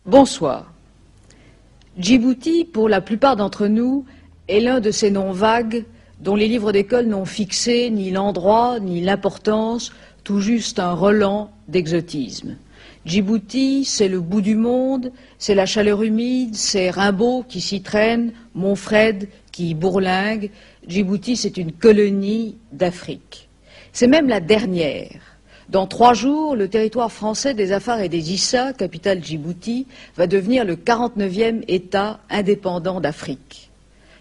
Bonsoir. Djibouti, pour la plupart d'entre nous, est l'un de ces noms vagues dont les livres d'école n'ont fixé ni l'endroit ni l'importance, tout juste un relent d'exotisme. Djibouti, c'est le bout du monde, c'est la chaleur humide, c'est Rimbaud qui s'y traîne, Montfred qui y bourlingue. Djibouti, c'est une colonie d'Afrique. C'est même la dernière. Dans 3 jours, le territoire français des Afar et des Issa, capitale Djibouti, va devenir le 49e État indépendant d'Afrique.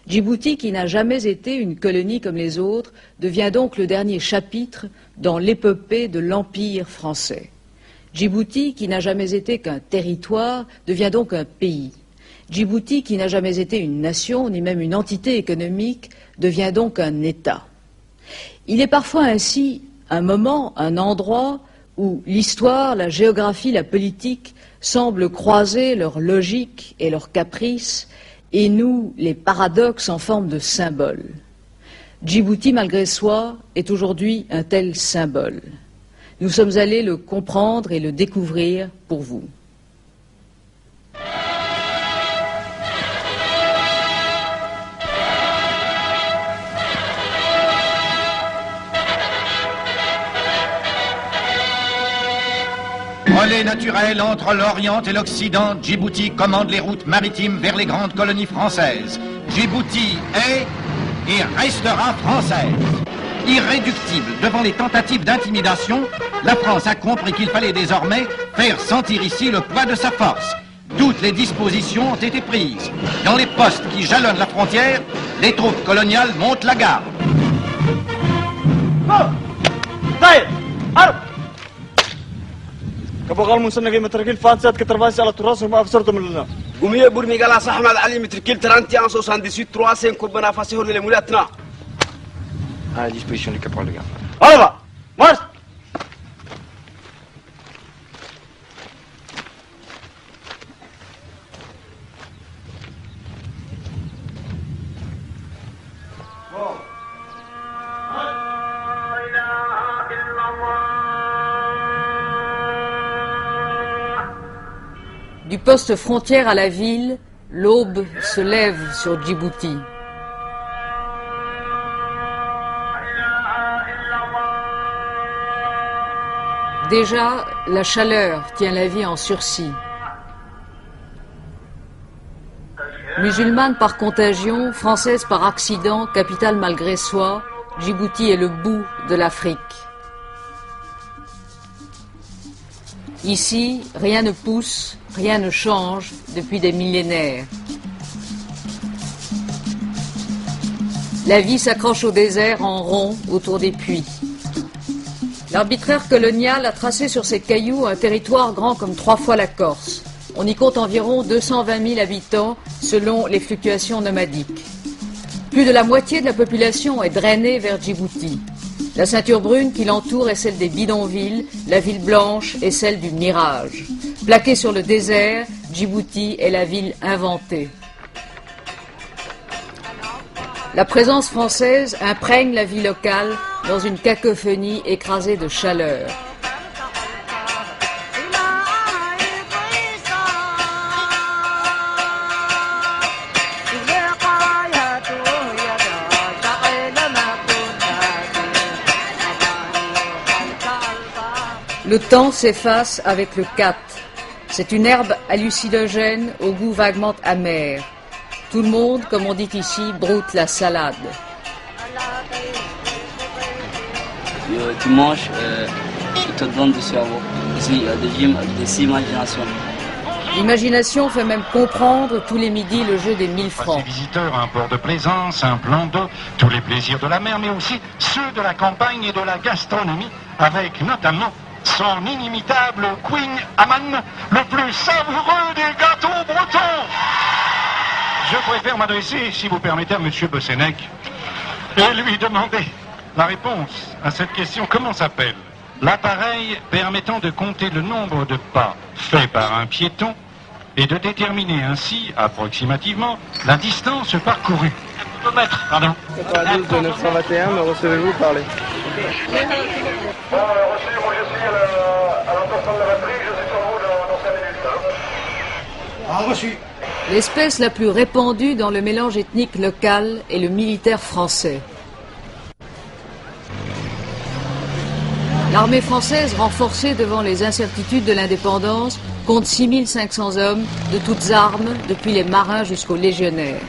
Djibouti, qui n'a jamais été une colonie comme les autres, devient donc le dernier chapitre dans l'épopée de l'Empire français. Djibouti, qui n'a jamais été qu'un territoire, devient donc un pays. Djibouti, qui n'a jamais été une nation, ni même une entité économique, devient donc un État. Il est parfois ainsi un moment, un endroit où l'histoire, la géographie, la politique semblent croiser leur logique et leurs caprices et nous, les paradoxes en forme de symboles. Djibouti, malgré soi, est aujourd'hui un tel symbole. Nous sommes allés le comprendre et le découvrir pour vous. Relais naturel entre l'Orient et l'Occident, Djibouti commande les routes maritimes vers les grandes colonies françaises. Djibouti est et restera française. Irréductible devant les tentatives d'intimidation, la France a compris qu'il fallait désormais faire sentir ici le poids de sa force. Toutes les dispositions ont été prises. Dans les postes qui jalonnent la frontière, les troupes coloniales montent la garde. كبغال منسنة متركيل فانسات كترفاسي على التراس وما أفسرتم لنا. قومي برمي قال صاحب علي متركيل ترانتي أنسو سانديسيت 3 كوبنا فاسيه للمولاتنا. À disposition du caporal de garde. Allez, marche. Du poste frontière à la ville, l'aube se lève sur Djibouti. Déjà, la chaleur tient la vie en sursis. Musulmane par contagion, française par accident, capitale malgré soi, Djibouti est le bout de l'Afrique. Ici, rien ne pousse, rien ne change depuis des millénaires. La vie s'accroche au désert en rond autour des puits. L'arbitraire colonial a tracé sur ces cailloux un territoire grand comme 3 fois la Corse. On y compte environ 220 000 habitants selon les fluctuations nomadiques. Plus de la moitié de la population est drainée vers Djibouti. La ceinture brune qui l'entoure est celle des bidonvilles, la ville blanche est celle du mirage. Plaquée sur le désert, Djibouti est la ville inventée. La présence française imprègne la vie locale dans une cacophonie écrasée de chaleur. Le temps s'efface avec le kat. C'est une herbe hallucinogène au goût vaguement amer. Tout le monde, comme on dit ici, broute la salade. Tu manges, il te donne du cerveau. Ici, il y a des imaginations. L'imagination fait même comprendre tous les midis le jeu des 1000 francs. Ces visiteurs, un port de plaisance, un plan d'eau, tous les plaisirs de la mer, mais aussi ceux de la campagne et de la gastronomie, avec notamment son inimitable Queen Amman, le plus savoureux des gâteaux bretons. Je préfère m'adresser, si vous permettez, à M. Bossenec et lui demander la réponse à cette question. Comment s'appelle l'appareil permettant de compter le nombre de pas faits par un piéton et de déterminer ainsi, approximativement, la distance parcourue. Kilomètre, pardon. 92 de 921, me recevez-vous parler? Reçu, moi je suis à l'emplacement de la batterie, je suis sur vous dans 5 minutes. Ah, reçu. L'espèce la plus répandue dans le mélange ethnique local est le militaire français. L'armée française, renforcée devant les incertitudes de l'indépendance, compte 6500 hommes de toutes armes, depuis les marins jusqu'aux légionnaires.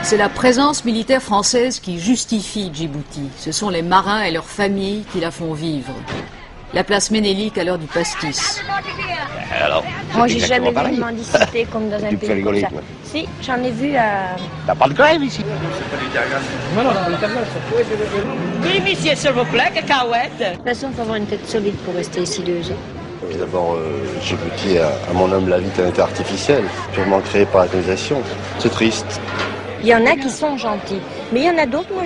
C'est la présence militaire française qui justifie Djibouti. Ce sont les marins et leurs familles qui la font vivre. La place Ménélique à l'heure du pastis. Alors, moi, j'ai jamais vu une mendicité comme dans un pays comme ça. Toi. Si, j'en ai vu à... T'as pas de grève ici? Non, non, c'est l'Italian, ça. Oui, monsieur, s'il vous plaît, cacahuète. De toute façon, il faut avoir une tête solide pour rester ici 2 ans. D'abord, Djibouti a, à mon humble avis, un état artificiel, purement créé par la colonisation. C'est triste. Il y en a qui sont gentils, mais il y en a d'autres, moi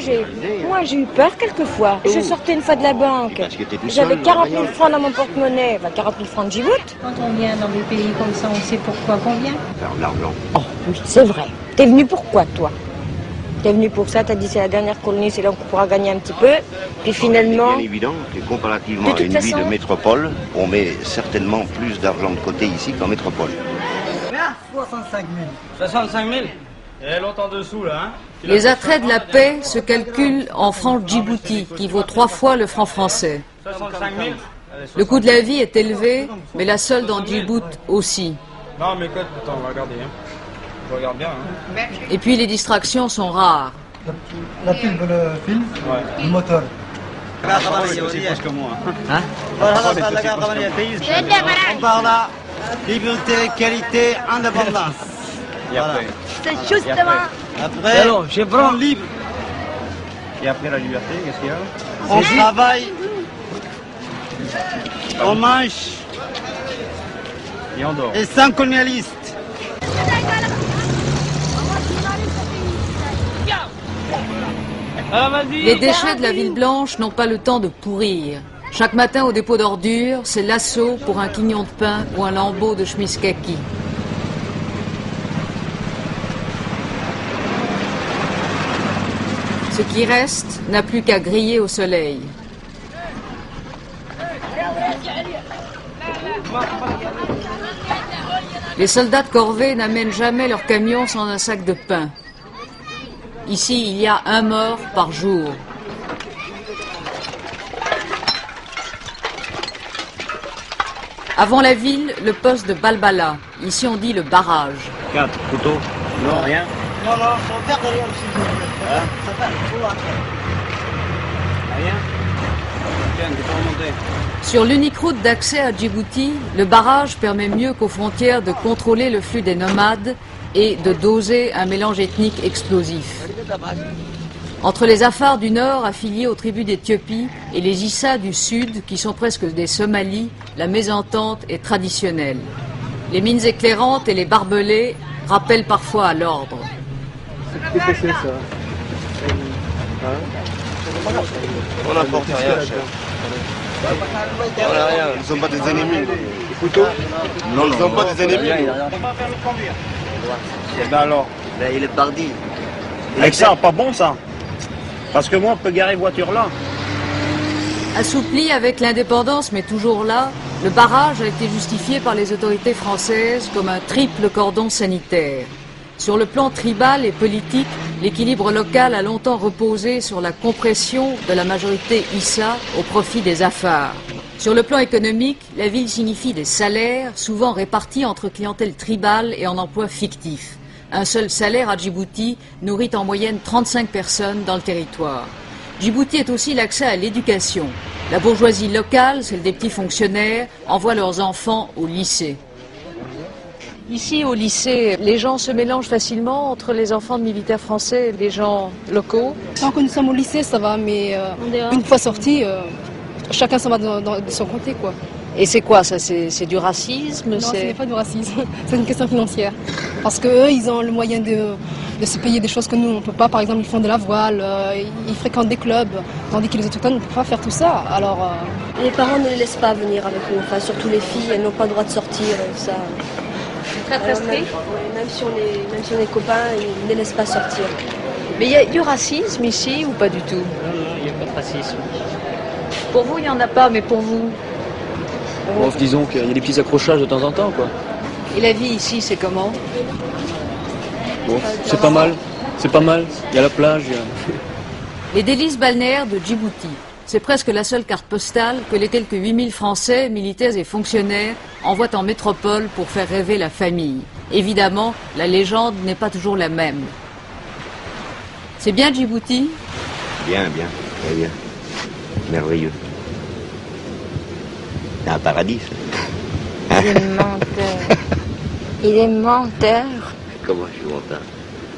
j'ai eu peur quelquefois. Je sortais une fois de la banque, j'avais 40 000 francs dans mon porte-monnaie, 40 000 francs de Djibouti. Quand on vient dans des pays comme ça, on sait pourquoi qu'on vient. Faire de l'argent. Oh, oui, c'est vrai. T'es venu pourquoi, toi? T'es venu pour ça, t'as dit c'est la dernière colonie, c'est là qu'on pourra gagner un petit peu. Puis finalement... C'est bien évident que comparativement à une vie de métropole, on met certainement plus d'argent de côté ici qu'en métropole. 65 000. 65 000? Et l'autre en dessous, là, hein? Les attraits de la paix se calculent en francs Djibouti, qui vaut 3 fois le franc français. 65 000? Le coût de la vie est élevé, mais la solde en Djibouti aussi. Non, mais écoute, attends, on va regarder. Hein. Je regarde bien. Hein. Et puis les distractions sont rares. La pile de le film, le moteur. C'est aussi proche que moi. Hein? On parle là, liberté, qualité, indépendance. Et après? C'est justement... Après, alors, j'ai vraiment libre. Et après la liberté, qu'est-ce qu'il y a? On travaille, on mange, et on dort. Et sans colonialiste. Les déchets de la ville blanche n'ont pas le temps de pourrir. Chaque matin au dépôt d'ordures, c'est l'assaut pour un quignon de pain ou un lambeau de chemise kaki. Ce qui reste n'a plus qu'à griller au soleil. Les soldats de corvée n'amènent jamais leur camion sans un sac de pain. Ici, il y a un mort par jour. Avant la ville, le poste de Balbala. Ici, on dit le barrage. 4 couteaux. Non, rien. Non, non, ça va faire derrière aussi. Hein? Ça va, il faut après. Rien. Tiens, tu peux remonter. Sur l'unique route d'accès à Djibouti, le barrage permet mieux qu'aux frontières de contrôler le flux des nomades et de doser un mélange ethnique explosif. Entre les Afars du Nord, affiliés aux tribus d'Éthiopie, et les Issa du Sud, qui sont presque des Somalis, la mésentente est traditionnelle. Les mines éclairantes et les barbelés rappellent parfois à l'ordre. Qu'est-ce que c'est ça? On n'apporte rien, chef. On n'a rien, nous ne sommes pas des ennemis. Les couteaux? Non, nous ne sommes pas des ennemis. On va faire le conduire. Et ben alors? Ben, il est parti. Avec ça, pas bon ça. Parce que moi, on peut garer voiture là. Assoupli avec l'indépendance, mais toujours là, le barrage a été justifié par les autorités françaises comme un triple cordon sanitaire. Sur le plan tribal et politique, l'équilibre local a longtemps reposé sur la compression de la majorité Issa au profit des Afars. Sur le plan économique, la ville signifie des salaires, souvent répartis entre clientèle tribale et en emploi fictif. Un seul salaire à Djibouti nourrit en moyenne 35 personnes dans le territoire. Djibouti est aussi l'accès à l'éducation. La bourgeoisie locale, celle des petits fonctionnaires, envoie leurs enfants au lycée. Ici, au lycée, les gens se mélangent facilement entre les enfants de militaires français et les gens locaux. Tant que nous sommes au lycée, ça va, mais une fois sortis, chacun s'en va de son côté, quoi. Et c'est quoi ça? C'est du racisme? Non, ce n'est pas du racisme, c'est une question financière. Parce qu'eux, ils ont le moyen de de se payer des choses que nous, on ne peut pas. Par exemple, ils font de la voile, ils fréquentent des clubs, tandis que les autochtones ne peuvent pas faire tout ça. Alors, les parents ne les laissent pas venir avec nous, enfin, surtout les filles, elles n'ont pas le droit de sortir, ça. Très très strict. Même si on est copains, ils ne les laissent pas sortir. Mais il y a du racisme ici ou pas du tout? Non, il n'y a pas de racisme. Pour vous, il n'y en a pas, mais pour vous? Bon, disons qu'il y a des petits accrochages de temps en temps, quoi. Et la vie ici, c'est comment? Bon, c'est pas mal. C'est pas mal. Il y a la plage, il y a... Les délices balnéaires de Djibouti. C'est presque la seule carte postale que les quelques 8000 Français, militaires et fonctionnaires envoient en métropole pour faire rêver la famille. Évidemment, la légende n'est pas toujours la même. C'est bien Djibouti? Bien, bien, très bien. Merveilleux. C'est un paradis, ça. Il est menteur. Il est menteur. Comment je suis menteur?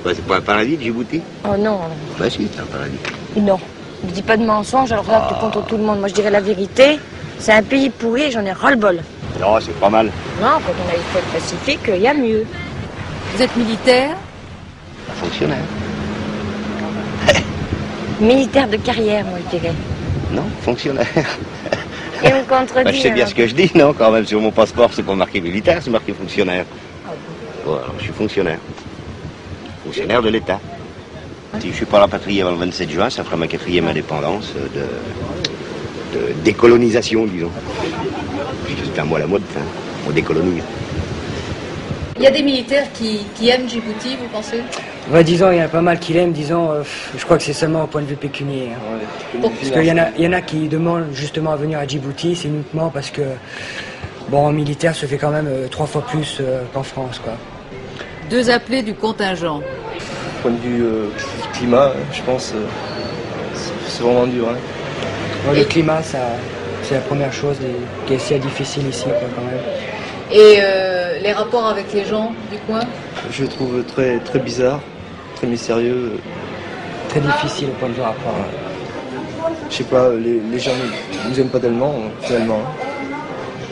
C'est pas un paradis, Djibouti? Oh non. Bah si, c'est un paradis. Non. Ne dis pas de mensonges, alors là, tu es contre tout le monde. Moi, je dirais la vérité. C'est un pays pourri, j'en ai ras-le-bol. Non, c'est pas mal. Non, quand on a fait le Pacifique, il y a mieux. Vous êtes militaire? Fonctionnaire. Militaire de carrière, moi, je dirais. Non, fonctionnaire. Et on contredit. Bah, je sais bien alors. ce que je dis, non, quand même. Sur mon passeport, c'est pas marqué militaire, c'est marqué fonctionnaire. Bon, alors, je suis fonctionnaire. Fonctionnaire de l'État. Si je suis pas rapatrié avant le 27 juin, ça fera ma 4e indépendance de décolonisation, disons. C'est un mot à la mode, hein. On décolonise. Il y a des militaires qui aiment Djibouti, vous pensez? Ouais, disons, il y en a pas mal qui l'aiment, disons, je crois que c'est seulement au point de vue pécunier. Hein. Parce qu'il y en a qui demandent justement à venir à Djibouti, c'est uniquement parce que, bon, en militaire, se fait quand même 3 fois plus qu'en France, quoi. 2 appelés du contingent. Point de vue climat, je pense, c'est vraiment dur. Hein. Ouais, le climat, c'est la première chose qui est assez difficile ici, quoi, quand même. Et les rapports avec les gens du coin? Je le trouve très, très bizarre, très mystérieux. Très difficile au point de vue rapport. Je sais pas, les gens ne nous aiment pas tellement, finalement.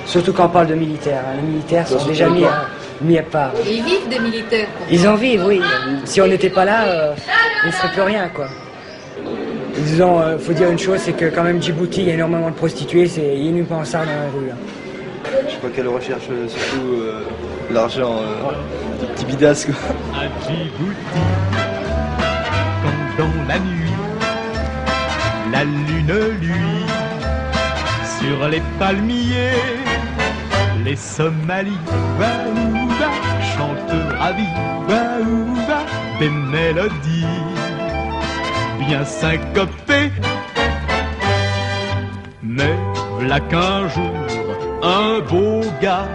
Surtout quand on parle de militaires. Hein. Les militaires sont déjà mis à part. Ils vivent des militaires. Ils en vivent, oui. Si on n'était pas là, il ne serait plus rien, quoi. Disons, faut dire une chose, c'est que quand même Djibouti, il y a énormément de prostituées, c'est inimpensable dans la rue. Là. Je sais pas qu'elle recherche surtout l'argent, des petits bidasses, quoi. À Djibouti, quand dans la nuit, la lune luit sur les palmiers, les Somalis, waouba, chantent ravis, waouba, des mélodies bien syncopées. Mais v'là qu'un jour, un beau gars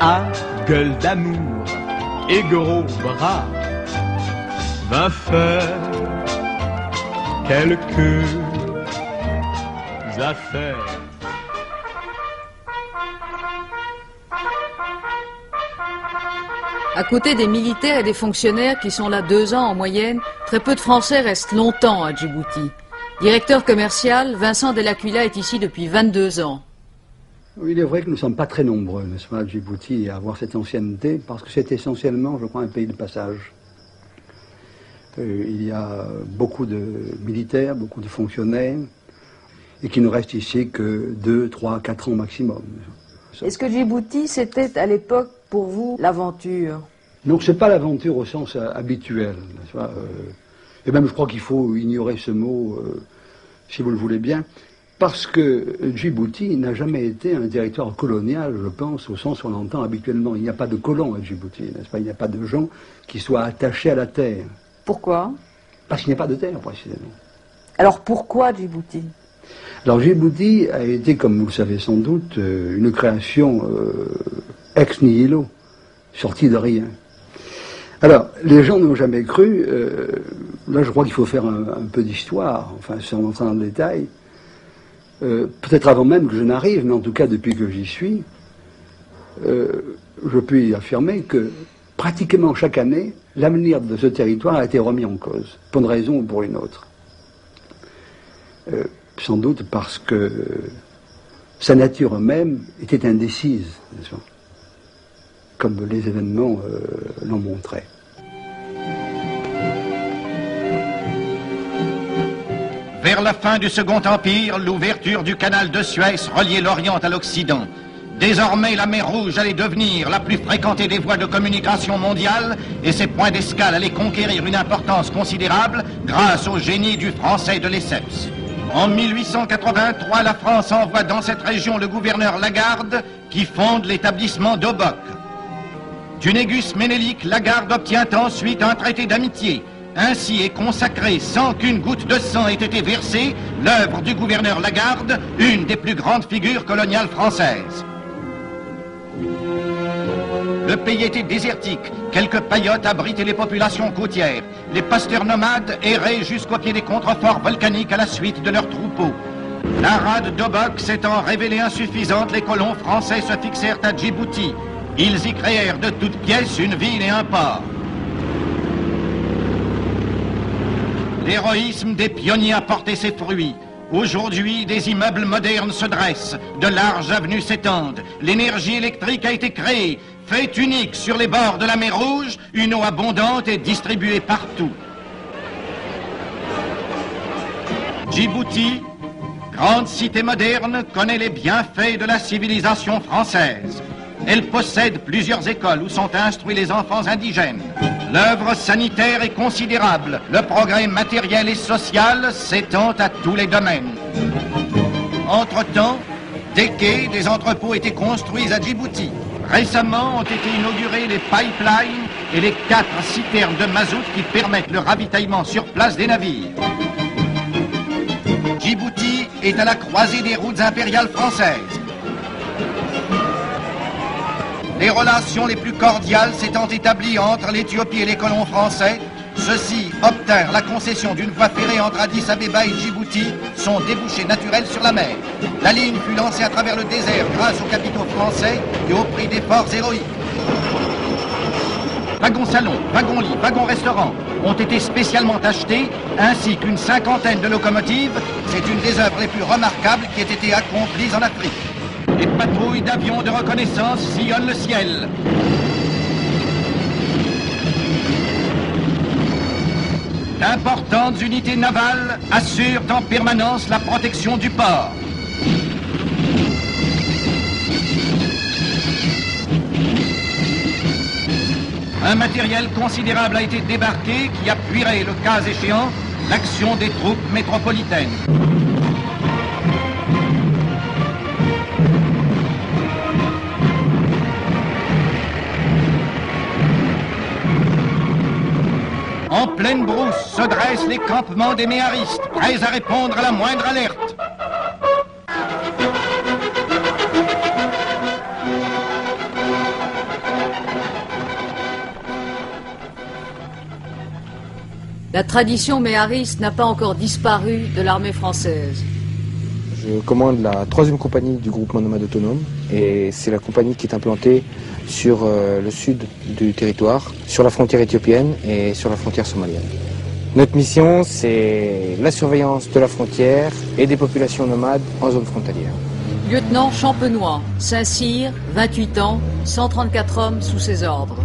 à gueule d'amour et gros bras va faire quelques affaires. À côté des militaires et des fonctionnaires qui sont là 2 ans en moyenne, très peu de Français restent longtemps à Djibouti. Directeur commercial, Vincent Delacuilla est ici depuis 22 ans. Il est vrai que nous ne sommes pas très nombreux, n'est-ce pas, à Djibouti, à avoir cette ancienneté, parce que c'est essentiellement, je crois, un pays de passage. Il y a beaucoup de militaires, beaucoup de fonctionnaires, et qui ne restent ici que 2, 3, 4 ans maximum. Est-ce que Djibouti, c'était à l'époque, pour vous, l'aventure? Non, ce n'est pas l'aventure au sens habituel, n'est-ce pas, et même je crois qu'il faut ignorer ce mot, si vous le voulez bien, parce que Djibouti n'a jamais été un territoire colonial, je pense, au sens où on l'entend habituellement. Il n'y a pas de colons à Djibouti, n'est-ce pas? Il n'y a pas de gens qui soient attachés à la terre. Pourquoi? Parce qu'il n'y a pas de terre, précisément. Alors pourquoi Djibouti? Alors Djibouti a été, comme vous le savez sans doute, une création ex nihilo, sortie de rien. Alors, les gens n'ont jamais cru, là je crois qu'il faut faire un peu d'histoire, enfin sans entrer dans le détail, peut-être avant même que je n'arrive, mais en tout cas depuis que j'y suis, je puis affirmer que pratiquement chaque année, l'avenir de ce territoire a été remis en cause, pour une raison ou pour une autre. Sans doute parce que sa nature même était indécise, n'est-ce pas, comme les événements l'ont montré. Vers la fin du Second Empire, l'ouverture du canal de Suez reliait l'Orient à l'Occident. Désormais, la mer Rouge allait devenir la plus fréquentée des voies de communication mondiale et ses points d'escale allaient conquérir une importance considérable grâce au génie du français de Lesseps. En 1883, la France envoie dans cette région le gouverneur Lagarde qui fonde l'établissement d'Obock. Du Négus Ménélique, Lagarde obtient ensuite un traité d'amitié. Ainsi est consacrée, sans qu'une goutte de sang ait été versée, l'œuvre du gouverneur Lagarde, une des plus grandes figures coloniales françaises. Le pays était désertique. Quelques paillotes abritaient les populations côtières. Les pasteurs nomades erraient jusqu'au pied des contreforts volcaniques à la suite de leurs troupeaux. La rade d'Obock s'étant révélée insuffisante, les colons français se fixèrent à Djibouti. Ils y créèrent de toutes pièces une ville et un port. L'héroïsme des pionniers a porté ses fruits. Aujourd'hui, des immeubles modernes se dressent, de larges avenues s'étendent, l'énergie électrique a été créée, fait unique sur les bords de la mer Rouge, une eau abondante est distribuée partout. Djibouti, grande cité moderne, connaît les bienfaits de la civilisation française. Elle possède plusieurs écoles où sont instruits les enfants indigènes. L'œuvre sanitaire est considérable. Le progrès matériel et social s'étend à tous les domaines. Entre-temps, des quais, des entrepôts étaient construits à Djibouti. Récemment ont été inaugurés les pipelines et les 4 citernes de mazout qui permettent le ravitaillement sur place des navires. Djibouti est à la croisée des routes impériales françaises. Les relations les plus cordiales s'étant établies entre l'Éthiopie et les colons français, ceux-ci obtinrent la concession d'une voie ferrée entre Addis Abeba et Djibouti, son débouché naturel sur la mer. La ligne fut lancée à travers le désert grâce aux capitaux français et au prix d'efforts héroïques. Wagons-salons, wagons-lits, wagons-restaurants ont été spécialement achetés, ainsi qu'une 50aine de locomotives. C'est une des œuvres les plus remarquables qui ait été accomplie en Afrique. Les patrouilles d'avions de reconnaissance sillonnent le ciel. D'importantes unités navales assurent en permanence la protection du port. Un matériel considérable a été débarqué qui appuierait, le cas échéant, l'action des troupes métropolitaines. En pleine brousse se dressent les campements des méharistes, prêts à répondre à la moindre alerte. La tradition méhariste n'a pas encore disparu de l'armée française. Je commande la 3e compagnie du groupement nomade autonome et c'est la compagnie qui est implantée sur le sud du territoire, sur la frontière éthiopienne et sur la frontière somalienne. Notre mission, c'est la surveillance de la frontière et des populations nomades en zone frontalière. Lieutenant Champenois, Saint-Cyr, 28 ans, 134 hommes sous ses ordres.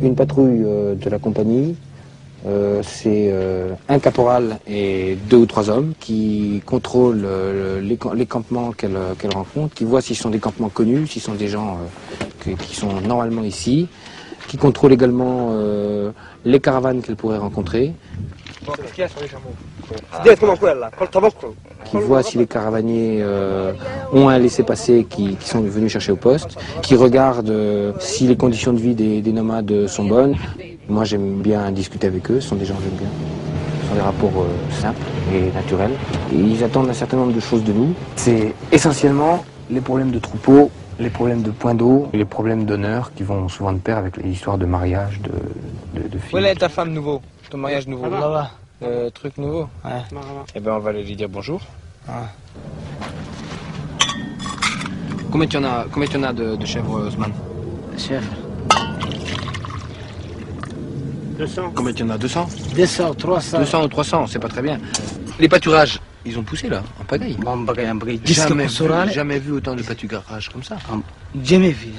Une patrouille de la compagnie, c'est un caporal et 2 ou 3 hommes qui contrôlent les campements qu'elle rencontre, qui voient s'ils sont des campements connus, s'ils sont des gens qui sont normalement ici, qui contrôlent également les caravanes qu'elle pourrait rencontrer, qui voient si les caravaniers ont un laissez-passer qui sont venus chercher au poste, qui regardent si les conditions de vie des nomades sont bonnes. Moi, j'aime bien discuter avec eux, ce sont des gens que j'aime bien. Ce sont des rapports simples et naturels. Et ils attendent un certain nombre de choses de nous. C'est essentiellement les problèmes de troupeau, les problèmes de points d'eau, et les problèmes d'honneur qui vont souvent de pair avec les histoires de mariage, de filles. Où est ta femme nouveau? Ton mariage nouveau? Là-bas. Truc nouveau? Ouais. Eh ben, on va lui dire bonjour. Ah. Combien tu en as de chèvres, Osman? Chef. 200. Combien tu en as? 200? 200, 300. 200 ou 300, c'est pas très bien. Les pâturages, ils ont poussé là, en pagaille. Jamais vu autant de pâturages comme ça. Jamais vu.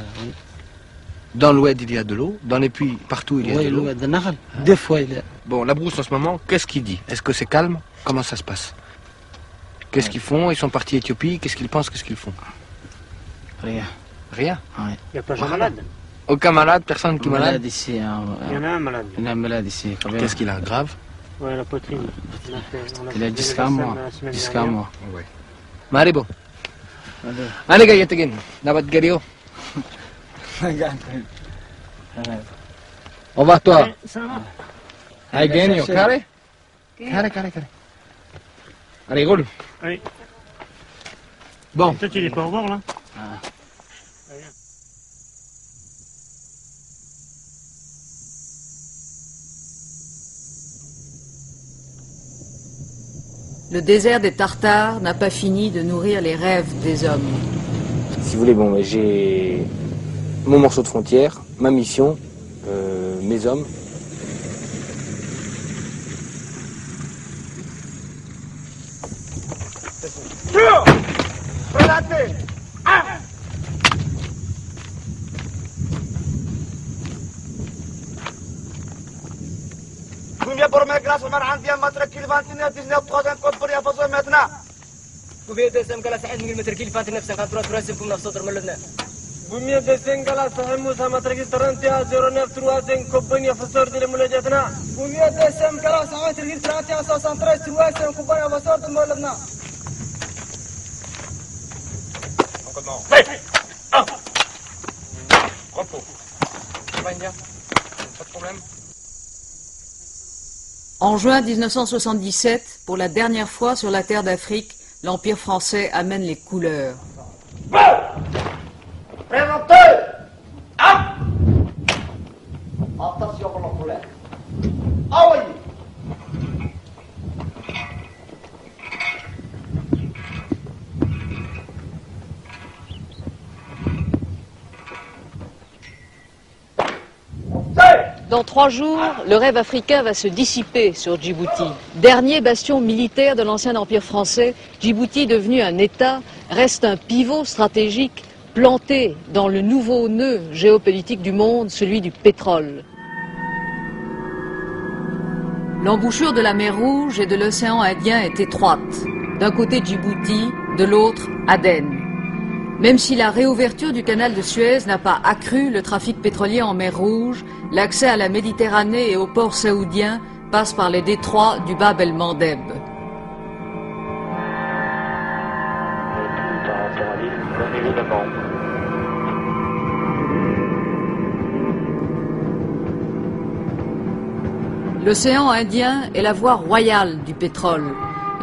Dans l'oued, il y a de l'eau. Dans les puits, partout, il y a de l'eau. Des fois, il y a... Bon, la brousse, en ce moment, qu'est-ce qu'il dit? Est-ce que c'est calme? Comment ça se passe? Qu'est-ce qu'ils font? Ils sont partis Éthiopie. Qu'est-ce qu'ils pensent? Qu'est-ce qu'ils font? Rien. Rien? Il n'y a pas de malade. Aucun malade? Personne qui est malade? Ici, il y en a un malade. Il y en a un malade ici. Qu'est-ce qu'il a? Grave? Ouais, la poitrine. Il a 10 cas mois. 10 cas mois. Ouais. Maribo. Allez, gars, yatagin. Dapat gario. Au revoir, toi. Allez, genio. Carré? Carré. Allez, roule. Oui. Bon. Toi, tu n'es pas au bord, là? Le désert des Tartares n'a pas fini de nourrir les rêves des hommes. Si vous voulez, bon, j'ai mon morceau de frontière, ma mission, mes hommes. Combien pour mes grâces, on m'a rendu un mètre qu'il 29, 19, 3, 5, pour y avoir maintenant. Combien de سم كلا سعيد من متر كيل فات نفسك 53 راسمكم نفس صدر ملنا Combien de sengala sahimusa matraki tarantia 0935 compagnia fasor de mulajatna. Combien de sengala sahimusa tarantia 63 35 compagnia fasor de mulajatna. Repos. Pas de problème. En juin 1977, pour la dernière fois sur la terre d'Afrique, l'Empire français amène les couleurs. Présentez! Attention pour la couleur. Envoyez! Dans 3 jours, le rêve africain va se dissiper sur Djibouti. Dernier bastion militaire de l'ancien empire français, Djibouti, devenu un État, reste un pivot stratégique planté dans le nouveau nœud géopolitique du monde, celui du pétrole. L'embouchure de la mer Rouge et de l'océan Indien est étroite. D'un côté Djibouti, de l'autre Aden. Même si la réouverture du canal de Suez n'a pas accru le trafic pétrolier en mer Rouge, l'accès à la Méditerranée et aux ports saoudiens passe par les détroits du Bab el-Mandeb. L'océan Indien est la voie royale du pétrole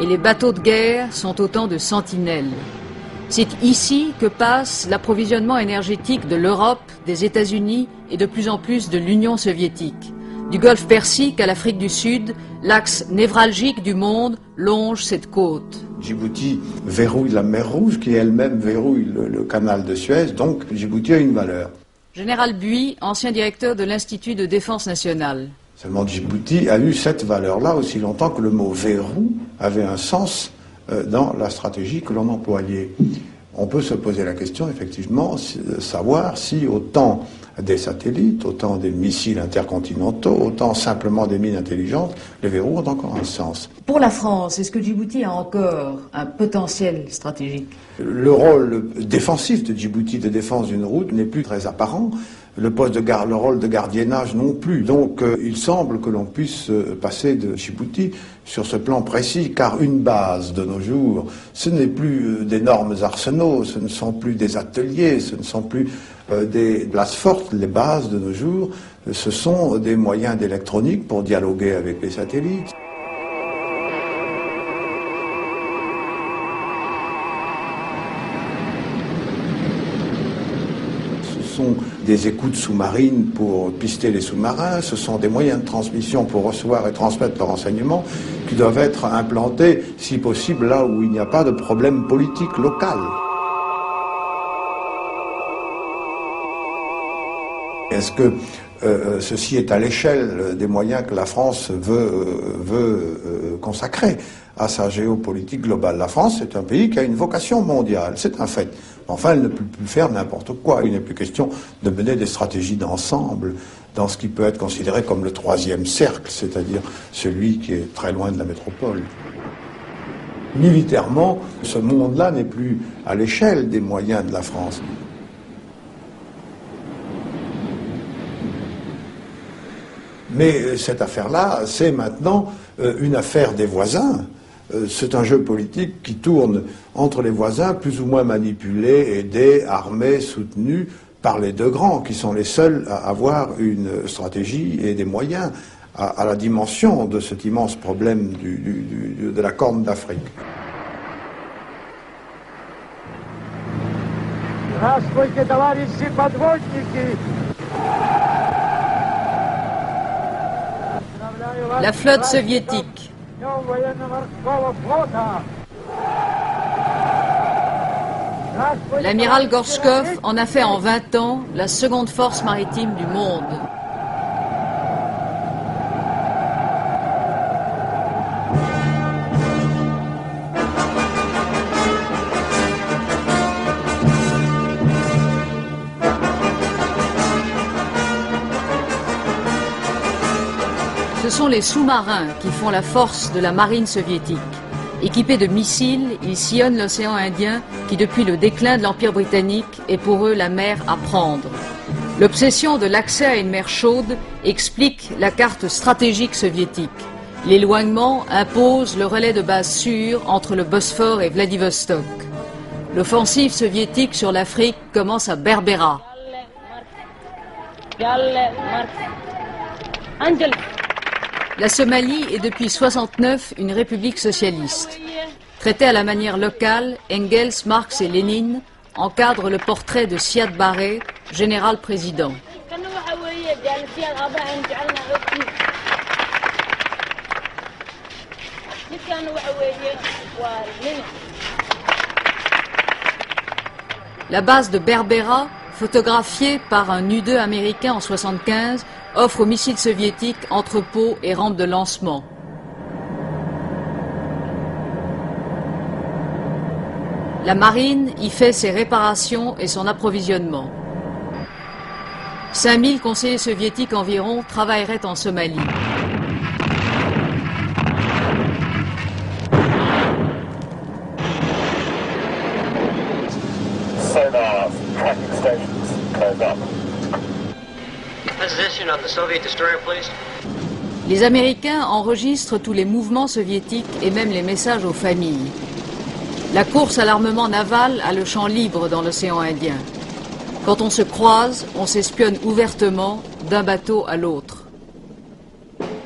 et les bateaux de guerre sont autant de sentinelles. C'est ici que passe l'approvisionnement énergétique de l'Europe, des États-Unis et de plus en plus de l'Union soviétique. Du golfe Persique à l'Afrique du Sud, l'axe névralgique du monde longe cette côte. Djibouti verrouille la mer Rouge qui elle-même verrouille le canal de Suez, donc Djibouti a une valeur. Général Buis, ancien directeur de l'Institut de défense nationale. Seulement Djibouti a eu cette valeur-là aussi longtemps que le mot verrou avait un sens dans la stratégie que l'on employait. On peut se poser la question, effectivement, de savoir si autant des satellites, autant des missiles intercontinentaux, autant simplement des mines intelligentes, les verrous ont encore un sens. Pour la France, est-ce que Djibouti a encore un potentiel stratégique? Le rôle défensif de Djibouti, de défense d'une route, n'est plus très apparent. Le rôle de gardiennage non plus. Donc il semble que l'on puisse passer de Djibouti sur ce plan précis, car une base de nos jours, ce n'est plus d'énormes arsenaux, ce ne sont plus des ateliers, ce ne sont plus des places fortes. Les bases de nos jours, ce sont des moyens d'électronique pour dialoguer avec les satellites. Ce sont des écoutes sous-marines pour pister les sous-marins, ce sont des moyens de transmission pour recevoir et transmettre leurs renseignements qui doivent être implantés, si possible, là où il n'y a pas de problème politique local. Est-ce que ceci est à l'échelle des moyens que la France veut consacrer à sa géopolitique globale? La France est un pays qui a une vocation mondiale, c'est un fait. Enfin, elle ne peut plus faire n'importe quoi. Il n'est plus question de mener des stratégies d'ensemble dans ce qui peut être considéré comme le troisième cercle, c'est-à-dire celui qui est très loin de la métropole. Militairement, ce monde-là n'est plus à l'échelle des moyens de la France. Mais cette affaire-là, c'est maintenant une affaire des voisins. C'est un jeu politique qui tourne entre les voisins, plus ou moins manipulés, aidés, armés, soutenus par les deux grands, qui sont les seuls à avoir une stratégie et des moyens à la dimension de cet immense problème de la Corne d'Afrique. La flotte soviétique. L'amiral Gorchkov en a fait en 20 ans la seconde force maritime du monde. Ce sont les sous-marins qui font la force de la marine soviétique. Équipés de missiles, ils sillonnent l'océan Indien qui, depuis le déclin de l'Empire britannique, est pour eux la mer à prendre. L'obsession de l'accès à une mer chaude explique la carte stratégique soviétique. L'éloignement impose le relais de base sûr entre le Bosphore et Vladivostok. L'offensive soviétique sur l'Afrique commence à Berbera. La Somalie est depuis 1969 une république socialiste. Traitée à la manière locale, Engels, Marx et Lénine encadrent le portrait de Siad Barre, général-président. La base de Berbera, photographiée par un U-2 américain en 1975, offre aux missiles soviétiques entrepôts et rampes de lancement. La marine y fait ses réparations et son approvisionnement. 5000 conseillers soviétiques environ travailleraient en Somalie. Les Américains enregistrent tous les mouvements soviétiques et même les messages aux familles. La course à l'armement naval a le champ libre dans l'océan Indien. Quand on se croise, on s'espionne ouvertement d'un bateau à l'autre.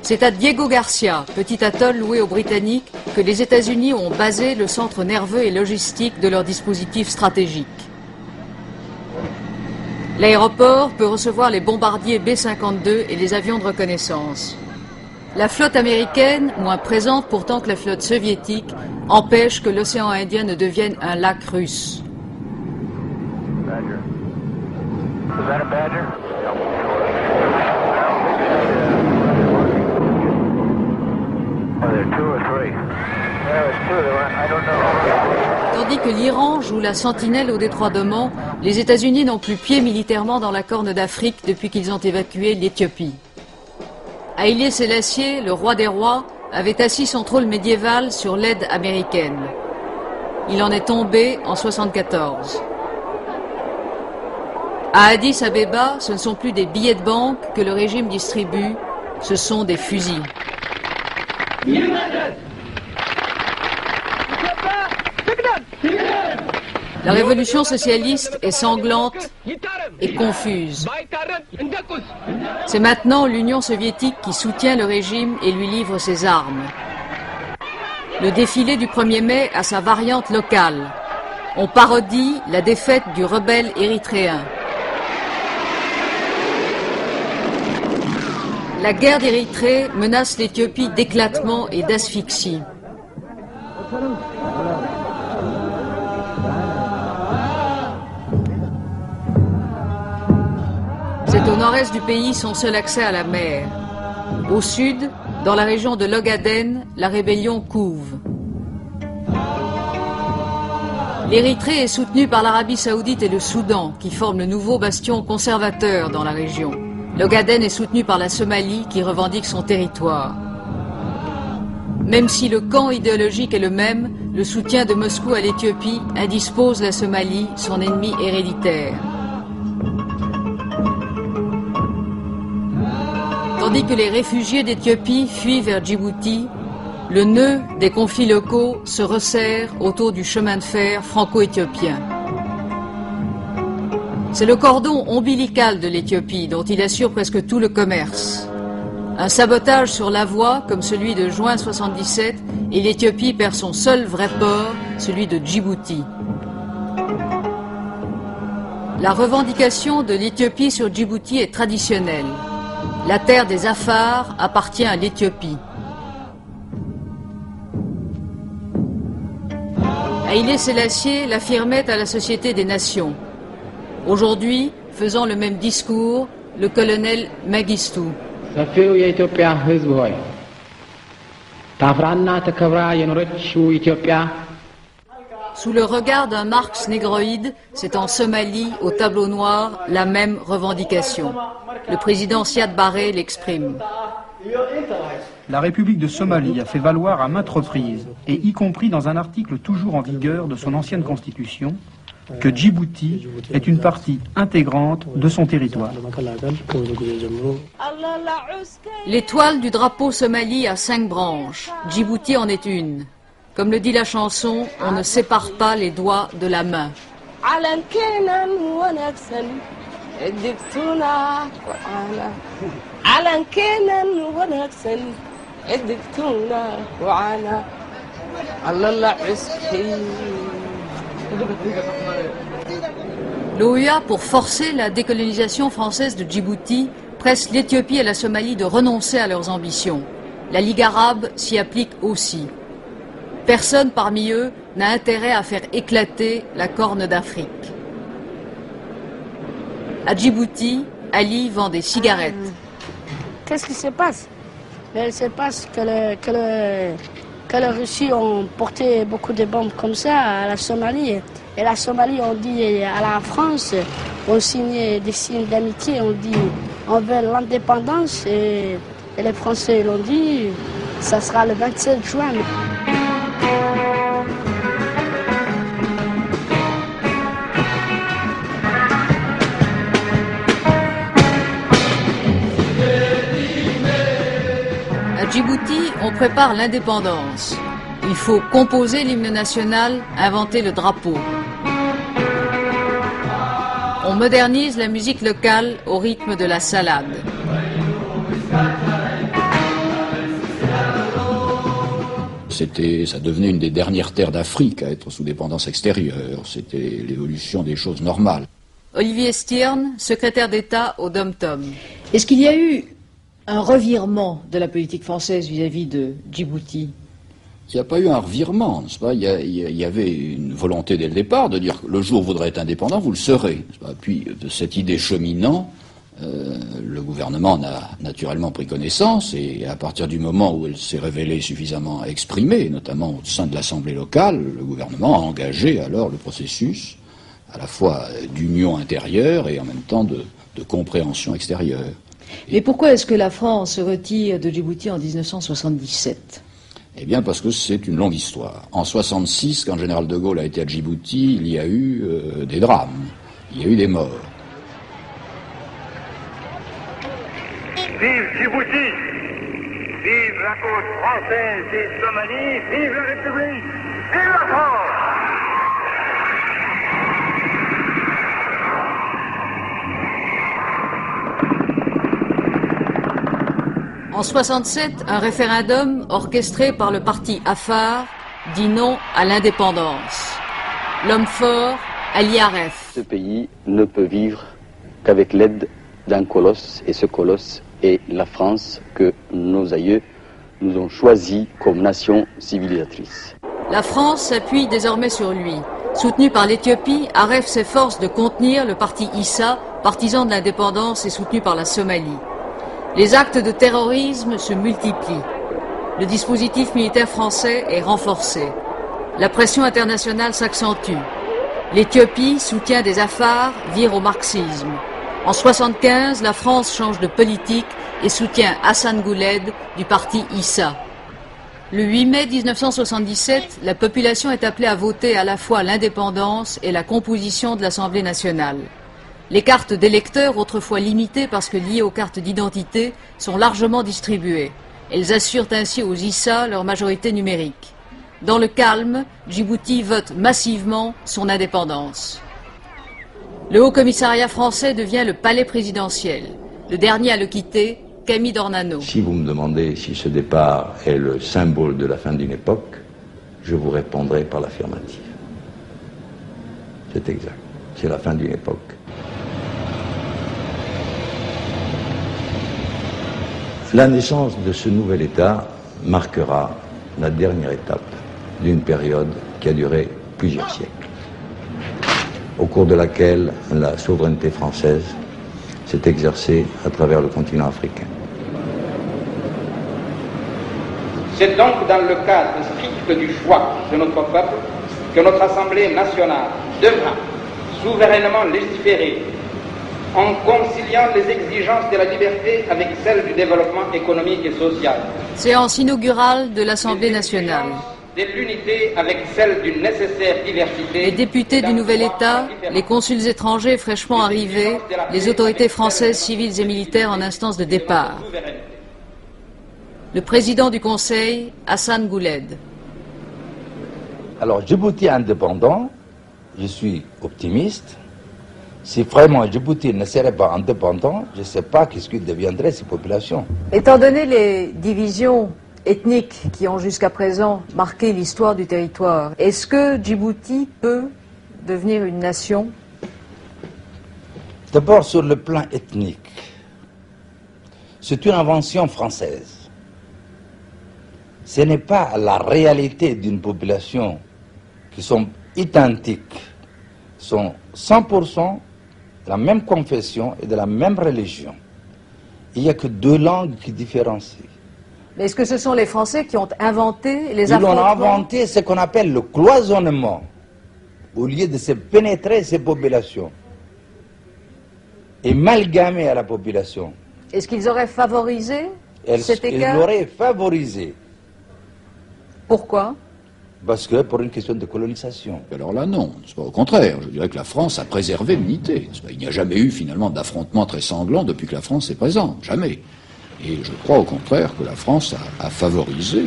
C'est à Diego Garcia, petit atoll loué aux Britanniques, que les États-Unis ont basé le centre nerveux et logistique de leur dispositif stratégique. L'aéroport peut recevoir les bombardiers B-52 et les avions de reconnaissance. La flotte américaine, moins présente pourtant que la flotte soviétique, empêche que l'océan Indien ne devienne un lac russe. Tandis que l'Iran joue la sentinelle au détroit d'Oman, les États-Unis n'ont plus pied militairement dans la Corne d'Afrique depuis qu'ils ont évacué l'Éthiopie. Haïlé Sélassié, le roi des rois, avait assis son trône médiéval sur l'aide américaine. Il en est tombé en 1974. À Addis Abeba, ce ne sont plus des billets de banque que le régime distribue, ce sont des fusils. La révolution socialiste est sanglante et confuse. C'est maintenant l'Union soviétique qui soutient le régime et lui livre ses armes. Le défilé du 1er mai a sa variante locale. On parodie la défaite du rebelle érythréen. La guerre d'Érythrée menace l'Éthiopie d'éclatement et d'asphyxie. C'est au nord-est du pays son seul accès à la mer. Au sud, dans la région de l'Ogaden, la rébellion couve. L'Érythrée est soutenue par l'Arabie Saoudite et le Soudan, qui forment le nouveau bastion conservateur dans la région. L'Ogaden est soutenu par la Somalie, qui revendique son territoire. Même si le camp idéologique est le même, le soutien de Moscou à l'Éthiopie indispose la Somalie, son ennemi héréditaire. Tandis que les réfugiés d'Éthiopie fuient vers Djibouti, le nœud des conflits locaux se resserre autour du chemin de fer franco-éthiopien. C'est le cordon ombilical de l'Éthiopie dont il assure presque tout le commerce. Un sabotage sur la voie, comme celui de juin 77, et l'Éthiopie perd son seul vrai port, celui de Djibouti. La revendication de l'Éthiopie sur Djibouti est traditionnelle. La terre des Afars appartient à l'Éthiopie. Haïlé Sélassié l'affirmait à la Société des Nations. Aujourd'hui, faisant le même discours, le colonel Mengistu. Sous le regard d'un Marx négroïde, c'est en Somalie, au tableau noir, la même revendication. Le président Siad Barre l'exprime. La République de Somalie a fait valoir à maintes reprises, et y compris dans un article toujours en vigueur de son ancienne constitution, que Djibouti est une partie intégrante de son territoire. L'étoile du drapeau Somalie a 5 branches. Djibouti en est une. Comme le dit la chanson, on ne sépare pas les doigts de la main. L'OUA, pour forcer la décolonisation française de Djibouti, presse l'Éthiopie et la Somalie de renoncer à leurs ambitions. La Ligue arabe s'y applique aussi. Personne parmi eux n'a intérêt à faire éclater la Corne d'Afrique. À Djibouti, Ali vend des cigarettes. Qu'est-ce qui se passe? Il se passe que les Russes ont porté beaucoup de bombes comme ça à la Somalie. Et la Somalie, on dit à la France, on signe des signes d'amitié, on dit on veut l'indépendance. Et les Français l'ont dit, ça sera le 27 juin. À Djibouti, on prépare l'indépendance. Il faut composer l'hymne national, inventer le drapeau. On modernise la musique locale au rythme de la salade. Ça devenait une des dernières terres d'Afrique à être sous dépendance extérieure. C'était l'évolution des choses normales. Olivier Stirn, secrétaire d'État au Dom-Tom. Est-ce qu'il y a eu un revirement de la politique française vis-à-vis de Djibouti? Il n'y a pas eu un revirement, n'est-ce pas? Il y avait une volonté dès le départ de dire que le jour où vous voudrez être indépendant, vous le serez. Puis de cette idée cheminant, le gouvernement en a naturellement pris connaissance, et à partir du moment où elle s'est révélée suffisamment exprimée, notamment au sein de l'Assemblée locale, le gouvernement a engagé alors le processus à la fois d'union intérieure et en même temps de compréhension extérieure. Mais pourquoi est-ce que la France se retire de Djibouti en 1977 ? Eh bien parce que c'est une longue histoire. En 1966, quand le général de Gaulle a été à Djibouti, il y a eu des drames, il y a eu des morts. Vive Djibouti! Vive la côte française et Somalie! Vive la République! Vive la France! En 67, un référendum orchestré par le parti Afar dit non à l'indépendance. L'homme fort, Ali Aref. Ce pays ne peut vivre qu'avec l'aide d'un colosse, et ce colosse est la France que nos aïeux nous ont choisi comme nation civilisatrice. La France s'appuie désormais sur lui. Soutenu par l'Éthiopie, Aref s'efforce de contenir le parti Issa, partisan de l'indépendance et soutenu par la Somalie. Les actes de terrorisme se multiplient. Le dispositif militaire français est renforcé. La pression internationale s'accentue. L'Éthiopie soutient des Afars, vire au marxisme. En 1975, la France change de politique et soutient Hassan Gouled du parti Issa. Le 8 mai 1977, la population est appelée à voter à la fois l'indépendance et la composition de l'Assemblée nationale. Les cartes d'électeurs, autrefois limitées parce que liées aux cartes d'identité, sont largement distribuées. Elles assurent ainsi aux Issa leur majorité numérique. Dans le calme, Djibouti vote massivement son indépendance. Le Haut-Commissariat français devient le palais présidentiel. Le dernier à le quitter, Camille Dornano. Si vous me demandez si ce départ est le symbole de la fin d'une époque, je vous répondrai par l'affirmative. C'est exact. C'est la fin d'une époque. La naissance de ce nouvel État marquera la dernière étape d'une période qui a duré plusieurs siècles, au cours de laquelle la souveraineté française s'est exercée à travers le continent africain. C'est donc dans le cadre strict du choix de notre peuple que notre Assemblée nationale devra souverainement légiférer en conciliant les exigences de la liberté avec celles du développement économique et social. Séance inaugurale de l'Assemblée nationale. De l'unité avec celle d'une nécessaire diversité. Les députés du nouvel État, les consuls étrangers fraîchement arrivés, les autorités françaises civiles et militaires en instance de départ. Le président du Conseil, Hassan Gouled. Alors, Djibouti indépendant, je suis optimiste. Si vraiment Djibouti ne serait pas indépendant, je ne sais pas qu'est-ce que deviendraient ces populations. Étant donné les divisions ethniques qui ont jusqu'à présent marqué l'histoire du territoire, est-ce que Djibouti peut devenir une nation? D'abord, sur le plan ethnique, c'est une invention française. Ce n'est pas la réalité d'une population qui sont identiques, sont 100% de la même confession et de la même religion. Il n'y a que deux langues qui différencient. Mais est-ce que ce sont les Français qui ont inventé les affrontements? Ils ont inventé ce qu'on appelle le cloisonnement, au lieu de se pénétrer ces populations, amalgamer à la population. Est-ce qu'ils auraient favorisé cet écart? Ils l'auraient favorisé. Pourquoi? Parce que pour une question de colonisation. Alors là, non. C'est pas au contraire. Je dirais que la France a préservé l'unité. Il n'y a jamais eu finalement d'affrontement très sanglant depuis que la France est présente. Jamais. Et je crois au contraire que la France a favorisé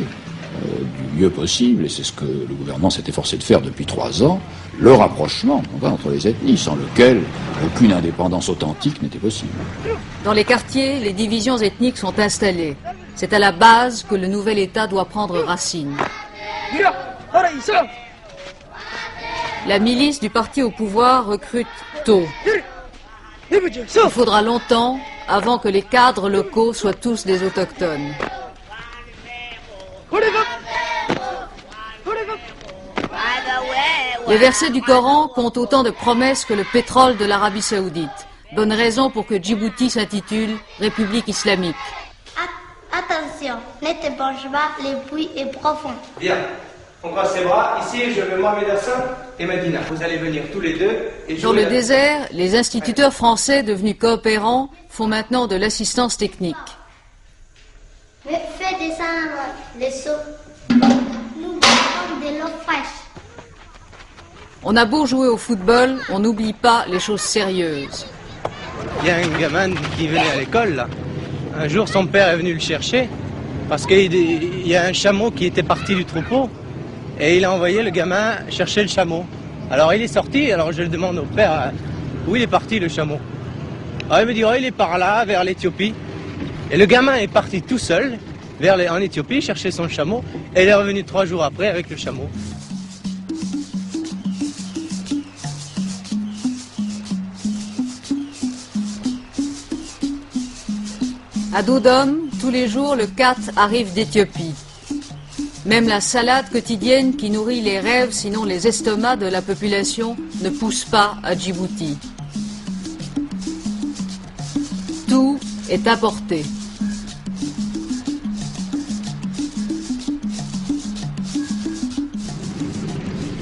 du mieux possible, et c'est ce que le gouvernement s'est efforcé de faire depuis 3 ans, le rapprochement entre les ethnies, sans lequel aucune indépendance authentique n'était possible. Dans les quartiers, les divisions ethniques sont installées. C'est à la base que le nouvel État doit prendre racine. La milice du parti au pouvoir recrute tôt. Il faudra longtemps avant que les cadres locaux soient tous des autochtones. Les versets du Coran comptent autant de promesses que le pétrole de l'Arabie Saoudite. Bonne raison pour que Djibouti s'intitule République islamique. Attention, ne t'éponge pas, le puits est profond. Bien, on croise ses bras. Ici, je veux Mohamed Hassan et Medina. Vous allez venir tous les deux. Et dans le désert, les instituteurs français devenus coopérants font maintenant de l'assistance technique. Fais descendre les seaux. Nous avons de l'eau fraîche. On a beau jouer au football, on n'oublie pas les choses sérieuses. Il y a un gamin qui venait à l'école, là. Un jour, son père est venu le chercher parce qu'il y a un chameau qui était parti du troupeau et il a envoyé le gamin chercher le chameau. Alors il est sorti, alors je le demande au père où il est parti le chameau. Alors il me dit, oh, il est par là, vers l'Éthiopie. Et le gamin est parti tout seul en Éthiopie chercher son chameau et il est revenu 3 jours après avec le chameau. À dos d'homme, tous les jours, le kat arrive d'Éthiopie. Même la salade quotidienne qui nourrit les rêves, sinon les estomacs de la population, ne pousse pas à Djibouti. Tout est importé.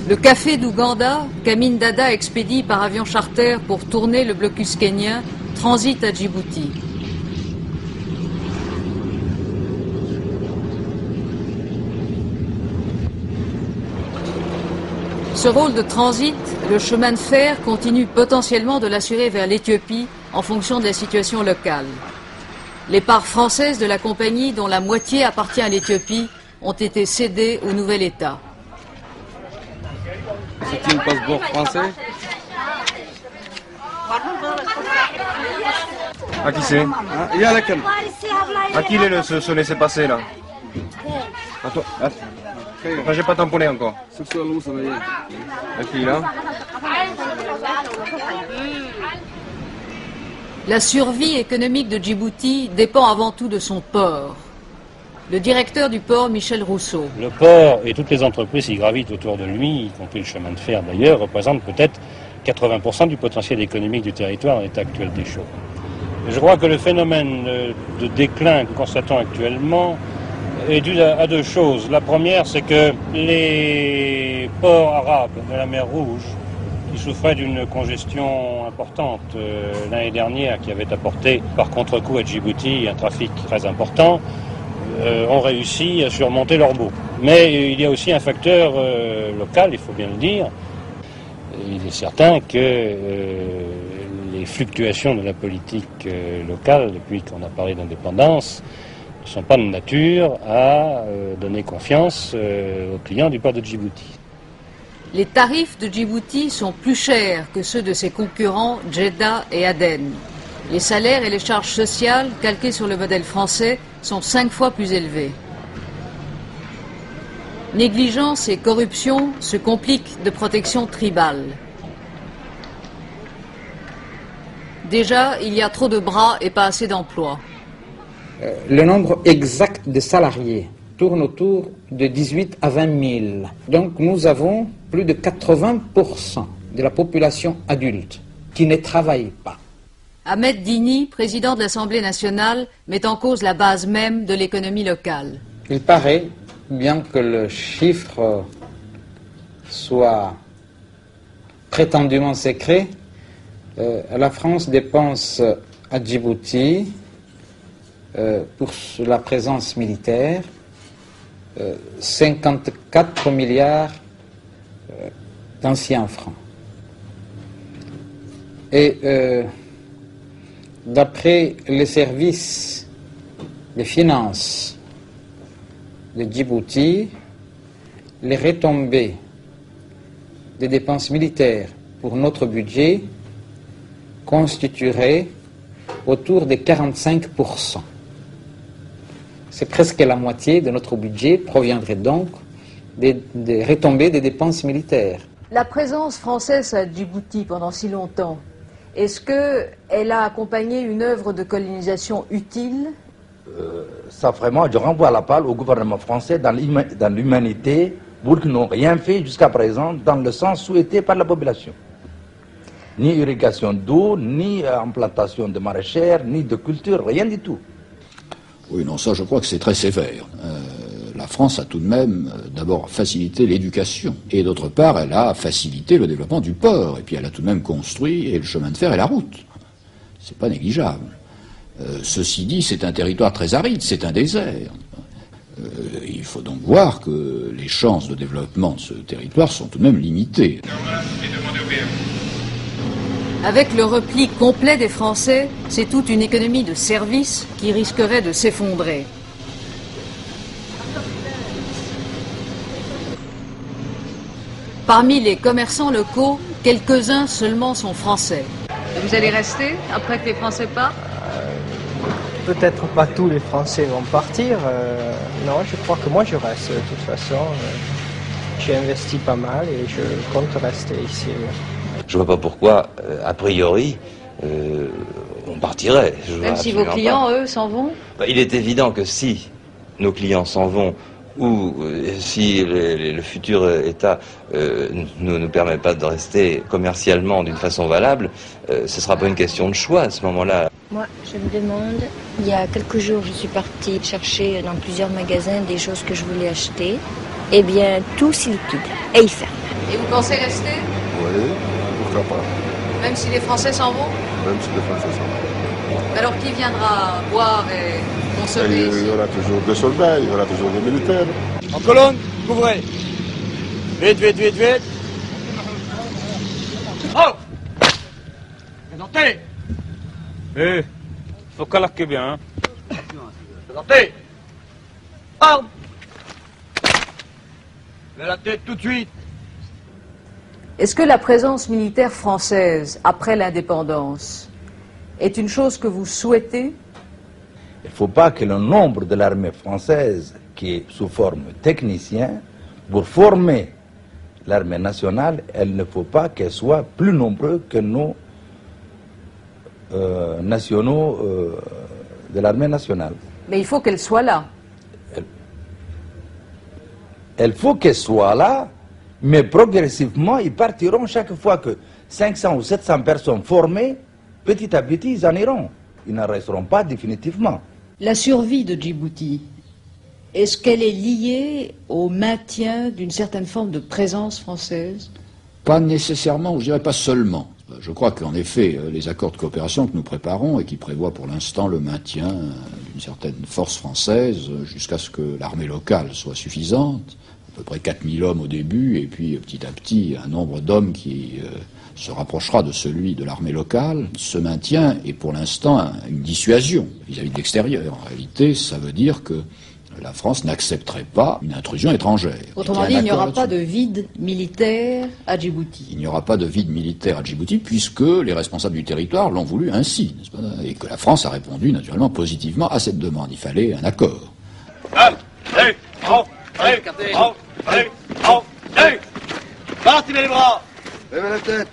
Le café d'Ouganda, qu'Amin Dada expédie par avion charter pour tourner le blocus kényen, transite à Djibouti. Ce rôle de transit, le chemin de fer continue potentiellement de l'assurer vers l'Éthiopie en fonction de la situation locale. Les parts françaises de la compagnie, dont la moitié appartient à l'Éthiopie, ont été cédées au nouvel État. C'est un passeport français. À qui c'est? À qui il est ce laissez-passer là? À toi. Enfin, j'ai pas tamponné encore. À qui là? La survie économique de Djibouti dépend avant tout de son port. Le directeur du port, Michel Rousseau. Le port et toutes les entreprises qui gravitent autour de lui, y compris le chemin de fer d'ailleurs, représentent peut-être 80% du potentiel économique du territoire en l'état actuel des choses. Je crois que le phénomène de déclin que nous constatons actuellement est dû à deux choses. La première, c'est que les ports arabes de la mer Rouge, qui souffraient d'une congestion importante l'année dernière, qui avait apporté par contre-coup à Djibouti un trafic très important, ont réussi à surmonter leur baux. Mais il y a aussi un facteur local, il faut bien le dire. Il est certain que les fluctuations de la politique locale, depuis qu'on a parlé d'indépendance, ne sont pas de nature à donner confiance aux clients du port de Djibouti. Les tarifs de Djibouti sont plus chers que ceux de ses concurrents Djeddah et Aden. Les salaires et les charges sociales, calqués sur le modèle français, sont 5 fois plus élevés. Négligence et corruption se compliquent de protection tribale. Déjà, il y a trop de bras et pas assez d'emplois. Le nombre exact de salariés tourne autour de 18 à 20 000. Donc nous avons plus de 80% de la population adulte qui ne travaille pas. Ahmed Dini, président de l'Assemblée nationale, met en cause la base même de l'économie locale. Il paraît, bien que le chiffre soit prétendument secret, la France dépense à Djibouti, pour la présence militaire, 54 milliards d'anciens francs. Et d'après les services des finances de Djibouti, les retombées des dépenses militaires pour notre budget constitueraient autour de 45%. C'est presque la moitié de notre budget proviendrait donc des retombées des dépenses militaires. La présence française à Djibouti pendant si longtemps, est-ce qu'elle a accompagné une œuvre de colonisation utile? Ça vraiment, je renvoie la balle au gouvernement français dans l'humanité pour qu'ils n'ont rien fait jusqu'à présent dans le sens souhaité par la population. Ni irrigation d'eau, ni implantation de maraîchères, ni de culture, rien du tout. Oui, non, ça je crois que c'est très sévère. La France a tout de même d'abord facilité l'éducation et d'autre part elle a facilité le développement du port et puis elle a tout de même construit et le chemin de fer et la route. C'est pas négligeable. Ceci dit, c'est un territoire très aride, c'est un désert. Il faut donc voir que les chances de développement de ce territoire sont tout de même limitées. Avec le repli complet des Français, c'est toute une économie de services qui risquerait de s'effondrer. Parmi les commerçants locaux, quelques-uns seulement sont français. Vous allez rester après que les Français partent? Peut-être pas tous les Français vont partir. Non, je crois que moi je reste de toute façon. J'ai investi pas mal et je compte rester ici. Je vois pas pourquoi, a priori, on partirait. Même si vos clients, eux, s'en vont? Il est évident que si nos clients s'en vont ou si le futur État ne nous permet pas de rester commercialement d'une façon valable, ce ne sera pas une question de choix à ce moment-là. Moi, je me demande, il y a quelques jours, je suis partie chercher dans plusieurs magasins des choses que je voulais acheter. Eh bien, tout s'y liquide et ils ferment. Et vous pensez rester? Oui, pourquoi pas. Même si les Français s'en vont? Même si les Français s'en vont. Alors qui viendra boire et consommer ici? Il y aura toujours des soldats, il y aura toujours des militaires. En colonne, couvrez. Vite, vite, vite, vite. Oh! Présentez! Eh, faut calaquer bien, hein. Présentez! Arme! Mets la tête tout de suite. Est-ce que la présence militaire française après l'indépendance est une chose que vous souhaitez? Il ne faut pas que le nombre de l'armée française, qui est sous forme technicien, pour former l'armée nationale, il ne faut pas qu'elle soit plus nombreuse que nos nationaux de l'armée nationale. Mais il faut qu'elle soit là. Il faut qu'elle soit là, mais progressivement, ils partiront chaque fois que 500 ou 700 personnes formées, petit à petit, ils en iront. Ils n'en resteront pas définitivement. La survie de Djibouti, est-ce qu'elle est liée au maintien d'une certaine forme de présence française? Pas nécessairement, ou je dirais pas seulement. Je crois qu'en effet, les accords de coopération que nous préparons et qui prévoient pour l'instant le maintien d'une certaine force française jusqu'à ce que l'armée locale soit suffisante, à peu près 4000 hommes au début, et puis petit à petit un nombre d'hommes qui se rapprochera de celui de l'armée locale, se maintient et pour l'instant une dissuasion vis-à-vis de l'extérieur. En réalité, ça veut dire que la France n'accepterait pas une intrusion étrangère. Autrement dit, il n'y aura pas de vide militaire à Djibouti. Il n'y aura pas de vide militaire à Djibouti puisque les responsables du territoire l'ont voulu ainsi, n'est-ce pas ? Et que la France a répondu naturellement positivement à cette demande. Il fallait un accord. Partez les bras. Levez la tête.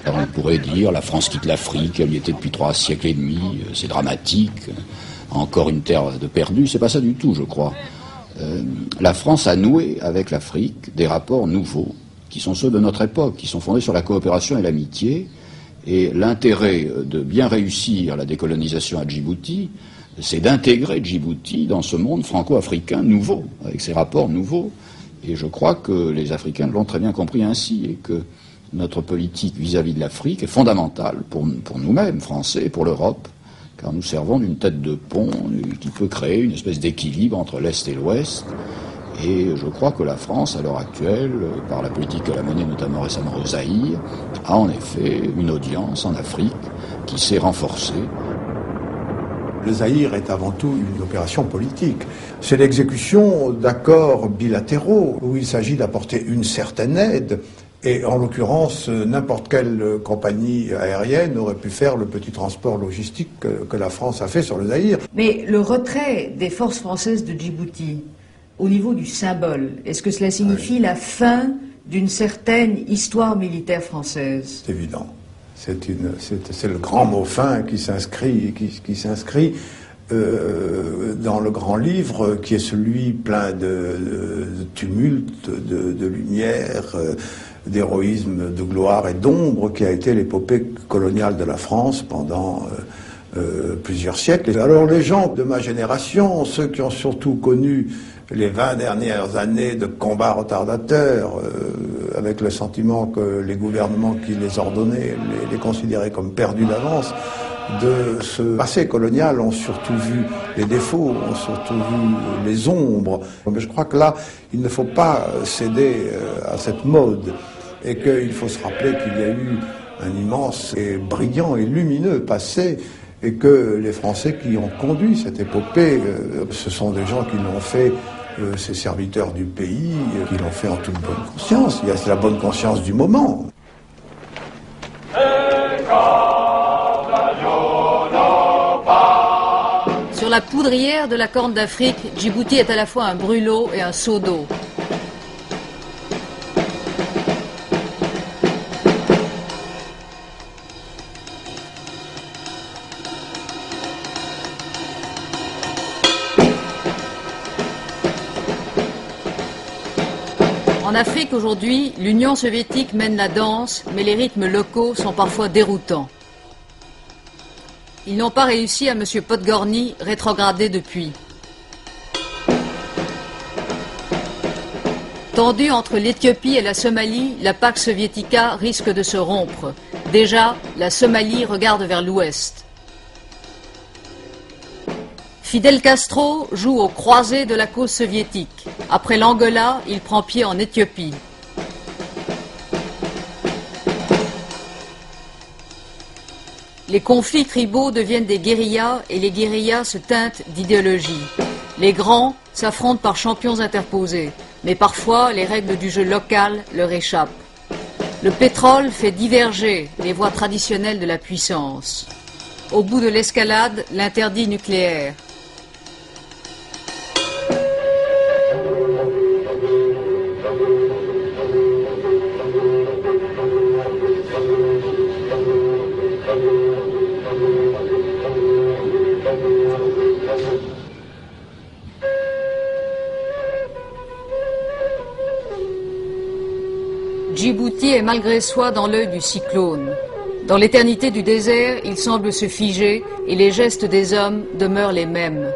Alors on pourrait dire la France quitte l'Afrique, elle y était depuis 3 siècles et demi, c'est dramatique. Encore une terre de perdu, c'est pas ça du tout, je crois. La France a noué avec l'Afrique des rapports nouveaux, qui sont ceux de notre époque, qui sont fondés sur la coopération et l'amitié. Et l'intérêt de bien réussir la décolonisation à Djibouti, c'est d'intégrer Djibouti dans ce monde franco-africain nouveau, avec ses rapports nouveaux. Et je crois que les Africains l'ont très bien compris ainsi, et que notre politique vis-à-vis de l'Afrique est fondamentale pour nous-mêmes, Français, et pour l'Europe, car nous servons d'une tête de pont qui peut créer une espèce d'équilibre entre l'Est et l'Ouest. Et je crois que la France, à l'heure actuelle, par la politique qu'elle a menée notamment récemment au Zaïre, a en effet une audience en Afrique qui s'est renforcée. Le Zaïre est avant tout une opération politique. C'est l'exécution d'accords bilatéraux où il s'agit d'apporter une certaine aide. Et en l'occurrence, n'importe quelle compagnie aérienne aurait pu faire le petit transport logistique que la France a fait sur le Zaïre. Mais le retrait des forces françaises de Djibouti, au niveau du symbole, est-ce que cela signifie la fin d'une certaine histoire militaire française? C'est évident. C'est le grand mot fin qui s'inscrit dans le grand livre, qui est celui plein de tumulte, de lumière, d'héroïsme, de gloire et d'ombre qui a été l'épopée coloniale de la France pendant plusieurs siècles. Alors les gens de ma génération, ceux qui ont surtout connu les 20 dernières années de combats retardataires, avec le sentiment que les gouvernements qui les ordonnaient les considéraient comme perdus d'avance, de ce passé colonial ont surtout vu les défauts, ont surtout vu les ombres. Mais je crois que là, il ne faut pas céder à cette mode et qu'il faut se rappeler qu'il y a eu un immense et brillant et lumineux passé et que les Français qui ont conduit cette épopée, ce sont des gens qui l'ont fait, ces serviteurs du pays, qui l'ont fait en toute bonne conscience. Il y a la bonne conscience du moment. Sur la poudrière de la Corne d'Afrique, Djibouti est à la fois un brûlot et un seau d'eau. En Afrique aujourd'hui, l'Union soviétique mène la danse, mais les rythmes locaux sont parfois déroutants. Ils n'ont pas réussi à M. Podgorny, rétrogradé depuis. Tendue entre l'Éthiopie et la Somalie, la Pax Soviética risque de se rompre. Déjà, la Somalie regarde vers l'ouest. Fidel Castro joue aux croisées de la cause soviétique. Après l'Angola, il prend pied en Éthiopie. Les conflits tribaux deviennent des guérillas et les guérillas se teintent d'idéologie. Les grands s'affrontent par champions interposés, mais parfois les règles du jeu local leur échappent. Le pétrole fait diverger les voies traditionnelles de la puissance. Au bout de l'escalade, l'interdit nucléaire. Djibouti est malgré soi dans l'œil du cyclone. Dans l'éternité du désert, il semble se figer et les gestes des hommes demeurent les mêmes.